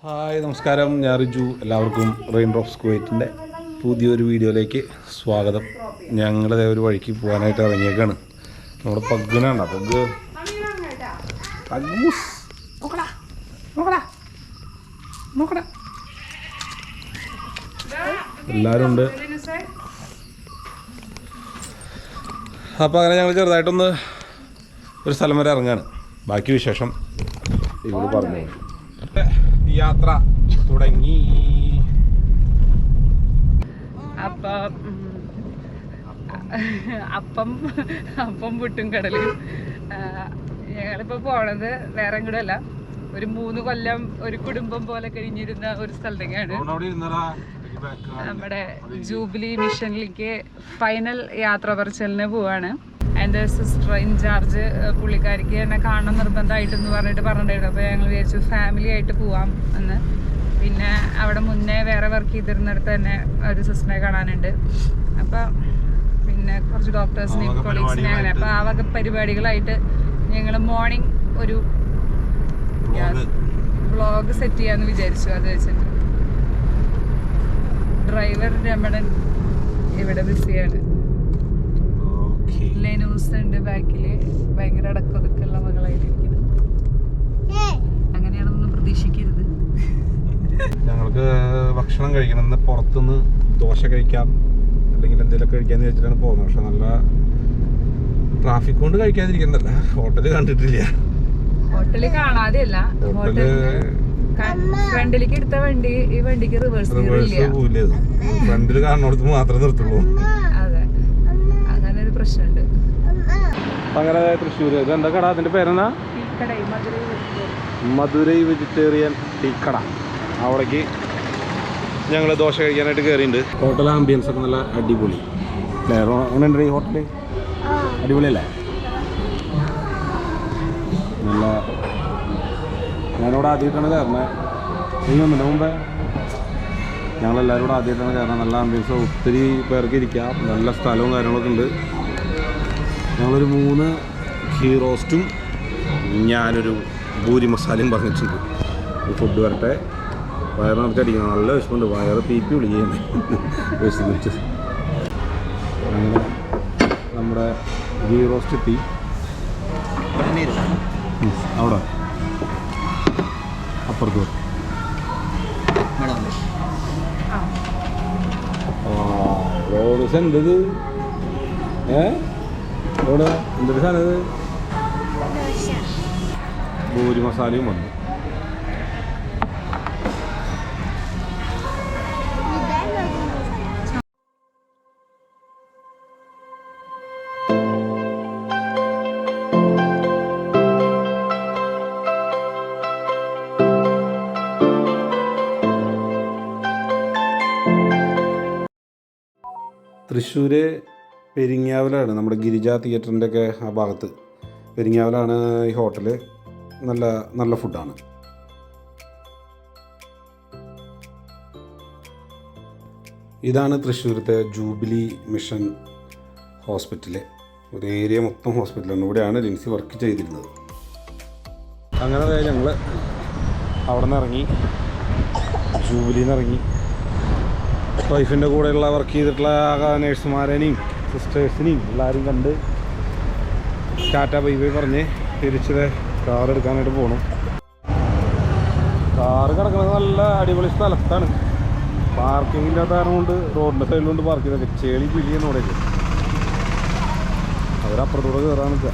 Hi നമസ്കാരം, ഞാൻ റിജു. എല്ലാവർക്കും റെയിൻഡ്രോപ്സ് കുവൈറ്റിൻ്റെ പുതിയൊരു വീഡിയോയിലേക്ക് സ്വാഗതം. ഞങ്ങൾ ഒരു വഴിക്ക് പോകാനായിട്ട് ഇറങ്ങിയേക്കാണ്. നമ്മുടെ പഗ്ഗിനാണ്. പഗ്ഗ് എല്ലാവരും ഉണ്ട്. അപ്പോൾ അങ്ങനെ ഞങ്ങൾ ചെറുതായിട്ടൊന്ന് ഒരു സ്ഥലം വരെ ഇറങ്ങാണ്. ബാക്കി വിശേഷം ഇവിടെ പറഞ്ഞു. യാത്ര തുടങ്ങി. അപ്പം പുട്ടും കടലും. ഞങ്ങളിപ്പോൾ പോണത് വേറെ എങ്ങോട്ടല്ല, ഒരു 3 കൊല്ലം ഒരു കുടുംബം പോലെ കഴിഞ്ഞിരുന്ന ഒരു സ്ഥലത്തേക്കാണ്. നമ്മുടെ ജൂബിലി മിഷനിലേക്ക് ഫൈനൽ യാത്ര പറച്ചിലിന് പോവാണ്. എൻ്റെ സിസ്റ്റർ ഇൻചാർജ് പുള്ളിക്കാരിക്ക് എന്നെ കാണാൻ നിർബന്ധമായിട്ടെന്ന് പറഞ്ഞിട്ടുണ്ടായിരുന്നു. അപ്പോൾ ഞങ്ങൾ വിചാരിച്ചു ഫാമിലി ആയിട്ട് പോവാം എന്ന്. പിന്നെ അവിടെ മുന്നേ വേറെ വർക്ക് ചെയ്തിരുന്നിടത്ത് തന്നെ ഒരു സിസ്റ്ററിനെ കാണാനുണ്ട്. അപ്പോൾ പിന്നെ കുറച്ച് ഡോക്ടേഴ്സിനെയും കൊളീഗ്സിനെയും അങ്ങനെ. അപ്പോൾ ആ വക പരിപാടികളായിട്ട് ഞങ്ങൾ മോർണിംഗ് ഒരു വ്ളോഗ് സെറ്റ് ചെയ്യാമെന്ന് വിചാരിച്ചു. അത് വെച്ചിട്ട് ഡ്രൈവർ രമണൻ ഇവിടെ ബിസിയാണ്. ലെനൂസ് ഉണ്ട് ബാക്കില്, ഭയങ്കര അടക്കൊതുക്കുള്ള മകളായിട്ടിരിക്കുന്നത്. അങ്ങനെയാണെന്നൊന്നും പ്രതീക്ഷിക്കരുത്. ഞങ്ങൾക്ക് ഭക്ഷണം കഴിക്കണം. ഇന്ന് പുറത്തുനിന്ന് ദോശ കഴിക്കാം അല്ലെങ്കിൽ എന്തെങ്കിലുമൊക്കെ കഴിക്കാന്ന് വെച്ചിട്ടാണ് പോകുന്നത്. പക്ഷെ നല്ല ട്രാഫിക് കൊണ്ട് കഴിക്കാതിരിക്കുന്നല്ല. ഹോട്ടല് കണ്ടിട്ടില്ല. ഹോട്ടല് കാണാതെയല്ല, ഹോട്ടല് ഫ്രണ്ടിലേക്ക് എടുത്ത വണ്ടി ഈ വണ്ടിക്ക് റിവേഴ്സ് പോവില്ല. ഫ്രണ്ടില് കാണുന്നിടത്ത് മാത്രമേ നിർത്തുള്ളൂ. അതെ, അങ്ങനെ ഒരു പ്രശ്നമുണ്ട്. അങ്ങനെ തൃശ്ശൂർ ഇതെന്താ കട? അതിന്റെ പേരെന്നാ? മധുരൈ വെജിറ്റേറിയൻ ടീക്കട. അവിടേക്ക് ഞങ്ങൾ ദോശ കഴിക്കാനായിട്ട് കയറിയിട്ടുണ്ട്. ഹോട്ടൽ ആംബിയൻസ് ഒക്കെ നല്ല അടിപൊളി. എങ്ങനെയുണ്ട് ഈ ഹോട്ടല്? അടിപൊളിയല്ലേ? നല്ല ഞാനിവിടെ ആദ്യമായിട്ടാണ് കയറുന്നത്. നീ ഒന്നില്ല മുമ്പേ ഞങ്ങളെല്ലാവരും കൂടെ ആദ്യമായിട്ടാണ് കയറുന്നത്. നല്ല ആംബിയൻസ്, ഒത്തിരി പേർക്ക് ഇരിക്കാം, നല്ല സ്ഥലവും കാര്യങ്ങളൊക്കെ ഉണ്ട്. ഞങ്ങളൊരു 3 ഘീ റോസ്റ്റും ഞാനൊരു പൂരി മസാലയും പറഞ്ഞിട്ടുണ്ട്. ഈ ഫുഡ് വരട്ടെ. വയറ് നിറച്ചടിക്കണം. നല്ല വിഷമമുണ്ട്. വയറ് തീപ്പി വിളിക്കുകയാണ് വിശന്നിട്ട്. അങ്ങനെ നമ്മുടെ ഘീ റോസ്റ്റ് എത്തി. അവിടെ അപ്പുറത്ത് റോഡ്സ് ഉണ്ട്. ഇത് ഇവിടെ എന്തൊരു സാധനം ഇത്? പൂരി മസാലയും വന്നു. തൃശ്ശൂർ പെരിങ്ങാവിലാണ്, നമ്മുടെ ഗിരിജ തിയേറ്ററിൻ്റെ ഒക്കെ ആ ഭാഗത്ത് പെരിങ്ങാവിലാണ് ഈ ഹോട്ടല്. നല്ല ഫുഡാണ്. ഇതാണ് തൃശ്ശൂരത്തെ ജൂബിലി മിഷൻ ഹോസ്പിറ്റല്. ഒരു ഏരിയ മൊത്തം ഹോസ്പിറ്റലാണ്. ഇവിടെയാണ് ലിൻസി വർക്ക് ചെയ്തിരുന്നത്. അങ്ങനെ ഞങ്ങൾ അവിടെ നിന്ന് ഇറങ്ങി, ജൂബിലിയിൽ നിന്ന് ഇറങ്ങി. വൈഫിൻ്റെ കൂടെയുള്ള വർക്ക് ചെയ്തിട്ടുള്ള നേഴ്സുമാരേനെയും സിസ്റ്റേഴ്സിനെയും എല്ലാവരും കണ്ട് ടാറ്റ ബൈ ബൈ പറഞ്ഞ് തിരിച്ചത് കാർ എടുക്കാനായിട്ട് പോകണം. കാറ് കിടക്കുന്നത് നല്ല അടിപൊളി സ്ഥലത്താണ്. പാർക്കിംഗ് ഇല്ലാത്ത കാരണം കൊണ്ട് റോഡിൻ്റെ സൈഡിലുകൊണ്ട് പാർക്ക് ചെയ്തൊക്കെ ചെളി പിടിയെന്ന് ഇവിടേക്ക്. അവരപ്പുറത്തൂടെ കയറാൻ നിൽക്കുക.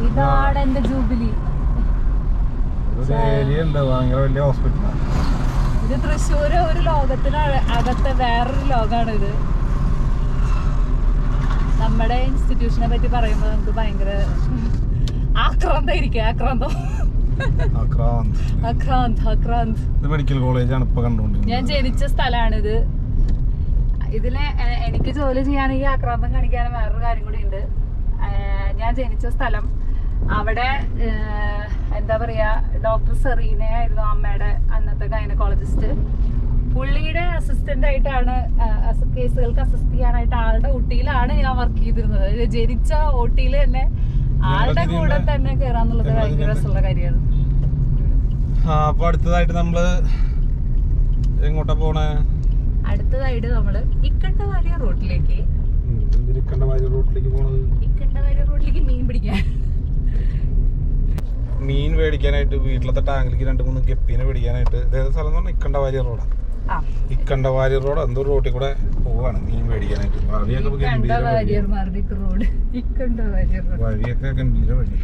ഇതാണ് എൻ്റെ ജൂബിലി. ഏരിയ ഉണ്ട്, ഭയങ്കര വലിയ ഹോസ്പിറ്റലാണ്. ഇത് തൃശ്ശൂര് ഒരു ലോകത്തിന് അകത്തെ വേറൊരു ലോകമാണ് ഇത്. നമ്മുടെ ഇൻസ്റ്റിറ്റ്യൂഷനെ പറ്റി പറയുമ്പോൾ നമുക്ക് ഭയങ്കര ആക്രാന്തായിരിക്കും. ആക്രാന്ത് മെഡിക്കൽ കോളേജാണ് ഇപ്പൊ കണ്ടുകൊണ്ടിരിക്കുന്നത്. ഞാൻ ജനിച്ച സ്ഥലമാണിത്. ഇതിലെ എനിക്ക് ജോലി ചെയ്യാനെങ്കിൽ ആക്രാന്തം കാണിക്കാനും വേറൊരു കാര്യം കൂടി ഉണ്ട്. ഞാൻ ജനിച്ച സ്ഥലം അവിടെ എന്താ പറയുക, ഡോക്ടർ സെറീന ആയിരുന്നു അമ്മയുടെ അന്നത്തെ ഗൈനക്കോളജിസ്റ്റ്. പുള്ളിയുടെ അസിസ്റ്റന്റ് അസിസ്റ്റന്റ് ആയിട്ടാണ് കേസുകൾക്ക് അസിസ്റ്റ് ചെയ്യാനായിട്ട് ആളുടെ ഊട്ടിയിലാണ് ഞാൻ വർക്ക് ചെയ്തിരുന്നത്. ജനിച്ച ഊട്ടിയിൽ തന്നെ ആളുടെ കൂടെ തന്നെ കയറാന്നുള്ളത് ഭയങ്കര രസമുള്ള കാര്യമാണ്. അപ്പൊ അടുത്തതായിട്ട് നമ്മള് എങ്ങോട്ടാ പോണേ? അടുത്തതായിട്ട് നമ്മള് ഇക്കണ്ടവാരിയ റോഡിലേക്ക് മീൻ പിടിക്കാൻ, മീൻ മേടിക്കാനായിട്ട് വീട്ടിലത്തെ ടാങ്കിലേക്ക് 2-3 ഗപ്പീനെ മേടിക്കാനായിട്ട്. ഇതേത് സ്ഥലം എന്ന് പറഞ്ഞാൽ ഇക്കണ്ടവാരി റോഡാ. ഇക്കണ്ടവാരി റോഡ് എന്തോ റോഡിൽ കൂടെ പോവാണ് മീൻ മേടിക്കാനായിട്ട്. വഴിയൊക്കെ ഗംഭീര വഴി.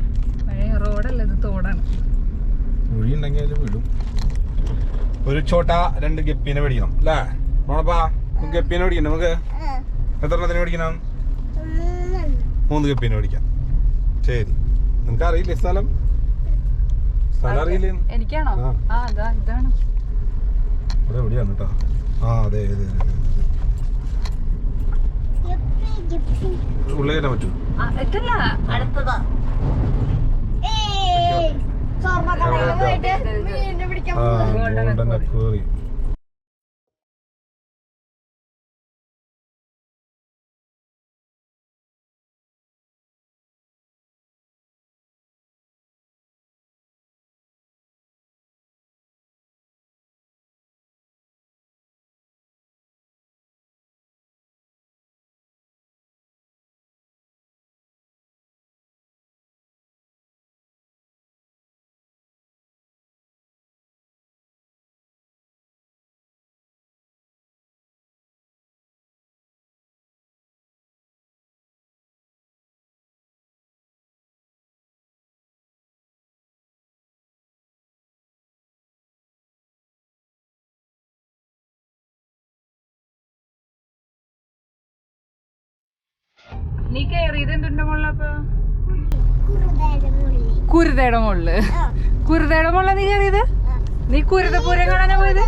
റോഡല്ല, ഇത് തോടാണ്. കുഴി ഉണ്ടെങ്കിൽ അതിൽ വിടും. ഒരു ചോട്ട 2 ഗപ്പീനെ മേടിക്കണം അല്ലേ? ഓണപ്പാ ഗപ്പീനെ മേടിക്കണം. നമുക്ക് എത്ര എണ്ണത്തിന് മേടിക്കണം? 3 ഗപ്പീനെ മേടിക്കാം. ശരി. നിനക്ക് അറിയില്ലേ സ്ഥലം? സ്ഥലം അറിയില്ലേ? എനിക്കാണോ? ഇതാണ് ഇവിടെ എവിടെയാണ് കേട്ടോ. അതെ അതെ ഉള്ളിൽ കയറ്റാൻ പറ്റൂ? ഗോൾഡൻ അക്വേറി. നീ കയറിയത് എന്തിന്റെ മുകളിലപ്പോ? കുരുതയുടെ മുകളില്. കുരുതയുടെ മുകളിൽ നീ കയറിയത്? നീ കുരുതപൂരം കാണാനാ പോയത്?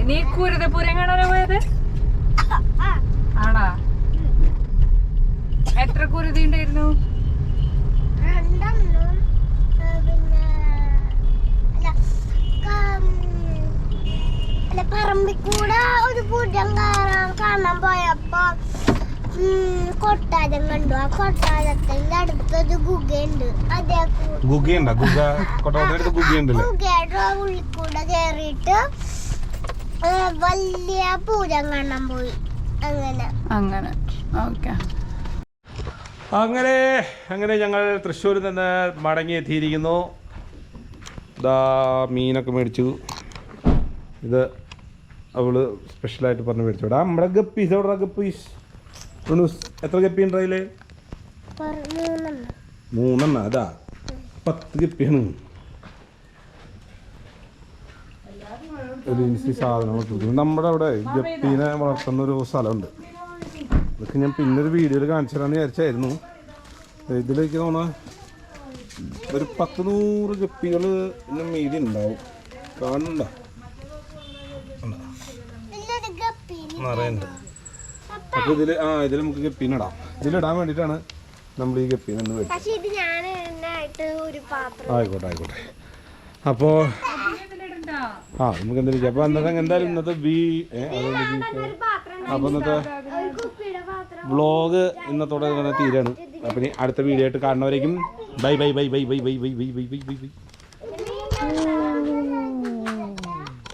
നീ കുരുതപൂരം കാണാനാ പോയത്? ആണാ? എത്ര കുരുതി ഉണ്ടായിരുന്നു? പറമ്പിക്കൂടെ ഒരു പൂജം കാണാൻ പോയപ്പോ കൊട്ടാരം കണ്ടു. ആ കൊട്ടാരത്തിന്റെ അടുത്തൊരു ഗുഹയുണ്ട്. അതേ ഗുഹയുടെ ഉള്ളിൽ കൂടെ കേറിയിട്ട് വലിയ പൂജം കാണാൻ പോയി. അങ്ങനെ അങ്ങനെ ഞങ്ങൾ തൃശ്ശൂരിൽ നിന്ന് മടങ്ങിയെത്തിയിരിക്കുന്നു. മീനൊക്കെ മേടിച്ചു. ഇത് അവള് സ്പെഷ്യലായിട്ട് പറഞ്ഞ് മേടിച്ചു. നമ്മുടെ ഗപ്പീസ് എവിടെ? ഗപ്പീസ് എത്ര ഗപ്പി ഉണ്ട് അതില്? 3 അതാ 10 ഗപ്പിയാണ്. ഒരു ഇൻസി സാധനങ്ങളൊക്കെ നമ്മുടെ അവിടെ ഗപ്പീനെ വളർത്തുന്ന ഒരു സ്ഥലമുണ്ട്. ഇതൊക്കെ ഞാൻ പിന്നൊരു വീഡിയോയിൽ കാണിച്ചു തരാമെന്ന് വിചാരിച്ചായിരുന്നു. ഇതിലേക്ക് തോന്നുന്ന ഒരു 10-100 ഗപ്പികൾ മീതി ഉണ്ടാവും. കാണുന്നുണ്ടോ? നിറയുണ്ട്. അപ്പോൾ ഇതിൽ നമുക്ക് ഗപ്പീനിടാം. ഇതിലിടാൻ വേണ്ടിയിട്ടാണ് നമ്മൾ ഈ ഗപ്പീനെ ഒന്ന് മേടിച്ചത്. ആയിക്കോട്ടെ. അപ്പോൾ നമുക്ക് എന്തെങ്കിലും അപ്പോൾ എന്തായാലും ഇന്നത്തെ അപ്പോൾ ഇന്നത്തെ വ്ളോഗ് ഇന്നത്തോടെ തന്നെ തീരാണ്. അപ്പം ഇനി അടുത്ത വീഡിയോ ആയിട്ട് കാണുന്നവരേക്കും ബൈ.